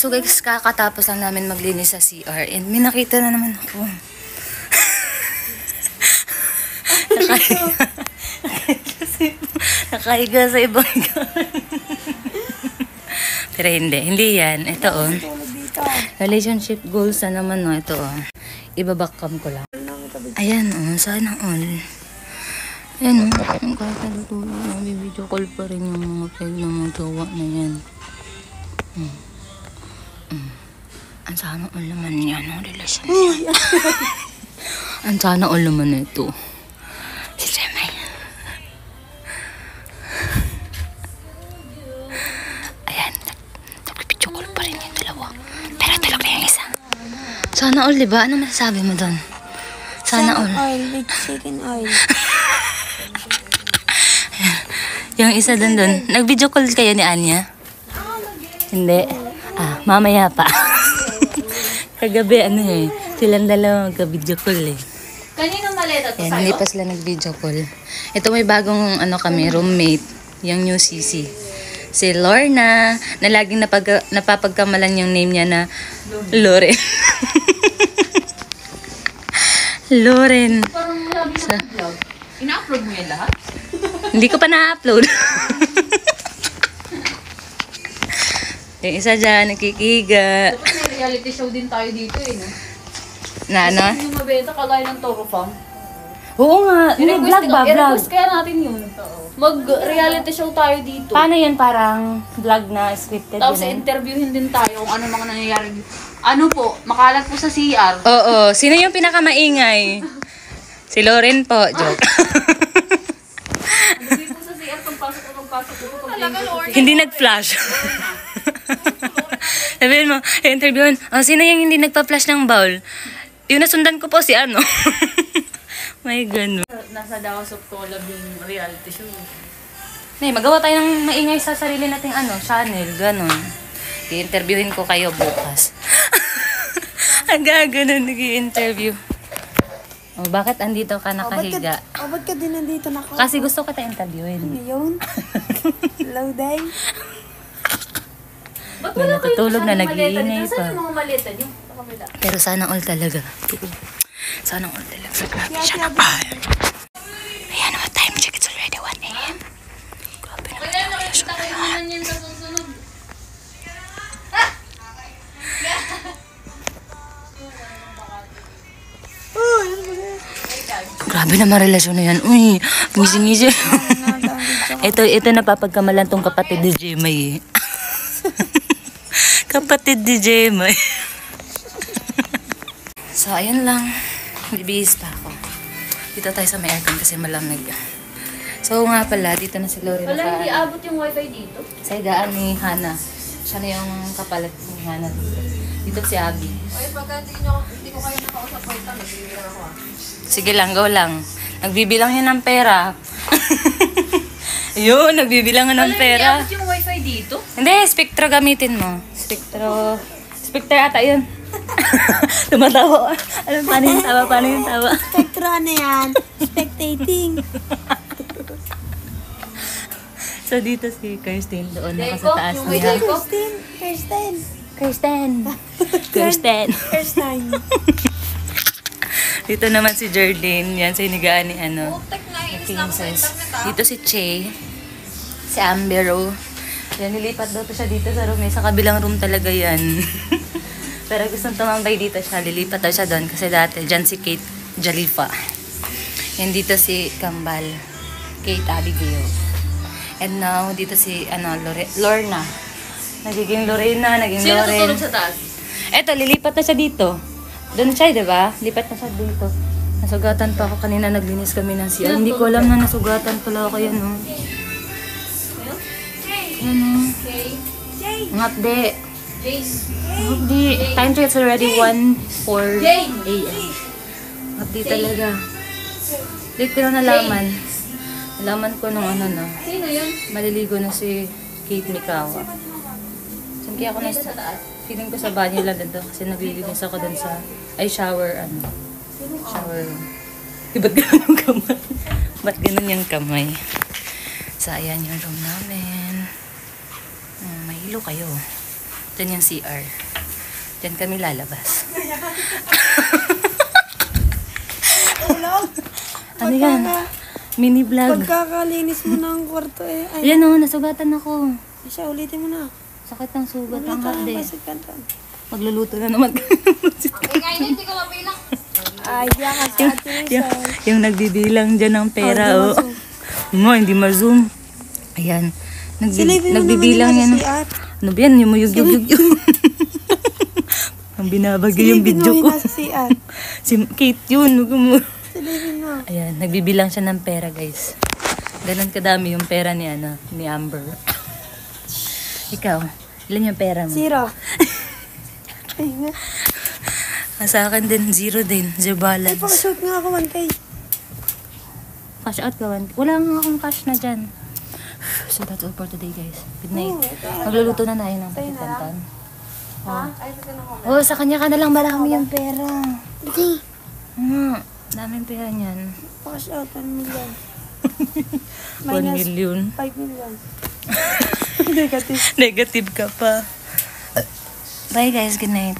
So guys, kakatapos lang namin maglinis sa CR and may nakita na naman ako. Nakahiga sa ibang pero hindi yan. Ito oh. Relationship goals na naman no. Ito oh. Ibabackcam ko lang. Ayan oh. Sana all. Ayan oh. Ang kakatulog. Video call pa rin yung mga peg na mga gawa na yan. Ang sana all naman yan. Ang relasyon niya. Ang sana all naman na ito. Si Jemay. Ayan. Nag-video call pa rin yung dalawa. Pero tulog na yung isa. Sana all, diba? Ano masasabi mo doon? Sana all. Oil with chicken oil. Yung isa doon. Nag-video call kayo ni Anya? Hindi. Mamaya pa. Kagabi, silang dalawa magka-video call eh. Kanino maleta to Yan, sa'yo? hindi pa sila nag-video call. Ito may bagong kami, roommate. Yung new CC. Si Lorna, na laging napapagkamalan yung name niya na Loren. Loren. Parang labi Sa vlog. Ina-upload mo yan lahat? Hindi ko pa na-upload. Yung isa dyan, nakikiga. Dapat may reality show din tayo dito eh, no? Na ano? Kasi yung mabenta kagaya ng Toro Farm. Oo nga, may vlog ba? Vlog. I-request kaya natin yun. Mag-reality show tayo dito. Paano yan? Parang vlog na scripted Tapos yun? interviewin din tayo kung ano mga nangyayari. Ano po, makalat po sa CR. Oo. Sino yung pinakamaingay? Si Loren po. Joke. Hindi po sa CR, pagpasok ko. Talaga, Lord. Hindi nag-flash. Sabihin mo, interviewin, sino yung hindi nagpa-flash ng bowl? Yung nasundan ko po si ano. May gano'n. Nasa Dawas of Colab yung reality show. Magawa tayo ng maingay sa sarili nating channel. Gano'n. I-interviewin ko kayo bukas. Ang gano'n nag-i-interview. Bakit andito ka nakahiga? Ba't ka din nandito naka? Kasi gusto ka interviewin. Ngayon? Low day? Ba't May natutulog na nag-iinay pa. Saan yung mga maleta niyo? Pero sana all talaga. Sana all talaga. Grabe siya na pa. Ayan, what time check? It's already 1 a.m. Grabe naman yung relasyon na yan. sa susunod. Grabe naman relasyon na yan. Uy, gising-gising. ito napapagkamalan tong kapatid ni Jemay. Kapatid ni Jemay. So, ayun lang. Bibihis pa ako. Dito tayo sa may aircon kasi malamig. So, nga pala, dito na si Lori. Wala, hindi abot yung wifi dito. Sa higaan ni Hana. Siya na yung kapalit ni Hana dito. Dito si Abby. Ay, pagka hindi ko kayo nakausap ko ito, nagbibilang ako. Sige lang, go lang. Nagbibilang yan ng pera. Yun, nagbibilang ng pera. Wala, hindi abot yung wifi dito. Hindi, Spectro gamitin mo. Spectro ata yun. Tumatawa. Paano yung tawa? Spectro ano yan? Spectating. So, dito si Kirsten doon. Naka sa taas niya. Kirsten. Dito naman si Jerdine. Yan, sa hinigaan ni Princess. Dito si Che. Si Ambero. Yan, nilipat daw to siya dito sa room. Sa kabilang room talaga yan. Pero gustong tumambay dito siya. Lilipat daw siya doon. Kasi dati, dyan si Kate Jalifa. Yan, dito si Kambal. Kate Abigail. And now, dito si Lorna. Nagiging Lorena, naging Sino Loren. tutulog sa taas? Eto, lilipat na siya dito. Doon siya, diba? Lipat na siya dito. Nasugatan pa ako kanina, naglinis kami ng CR. Hindi ko alam na nasugatan pala ako yan, no? Yan, no? Ang update. Update. Time check, it's already 1:04 a.m. Update talaga. Late ko na nalaman. Nalaman ko nung Sino yun? maliligo na si Kate Mikawa. Saan kaya ako nasa taas? Feeling ko sa banyo lang dito kasi naglilinis ako dun sa shower shower room. Ba't ganun yung kamay? Ba't ganun yung kamay? So, ayan yung room namin. May hilo kayo. Diyan yung CR. Diyan kami lalabas. Ano yan? Mini vlog. Pagkakalinis mo ng kwarto eh. Ay, Ayan o, nasugatan ako. siya, ulitin mo na. Sakit ng sugat ang Ulitin mo hapde. kasi kantan. Magluluto na naman kami. Ay, diyan ka sa atin. yung nagbibilang dyan ng pera, oh. Nga, hindi ma-zoom. Ayan. Silipin mo Nagbibilang naman yan. yung nasa CR. Ano ba yan? Yung yug-yug-yug. Ang binabagyo yung Silipin video mo ko. yung nasa CR. Si Kate yun. Huwag mo. Silipin mo. Ayan, nagbibilang siya ng pera, guys. Ganon kadami yung pera ni, ni Amber. Ikaw, ilan yung pera mo? 0. Ay, nga. Sa akin din, 0 din. 0 Ay, balance. pakashoot nga ako 1K. Cash out ka, wala nga akong cash na dyan. So that's all for today, guys. Good night. Oh, Magluluto na tayo ng Tayo na lang. pakitantan. Ha? Ay, sa na ako. Oh, sa kanya ka na lang marami yung pera. Hindi. Daming pera niyan. Pakashoot, 1 million. 1 million. 5 million. Negative. Negative ka pa. Bye guys, good night.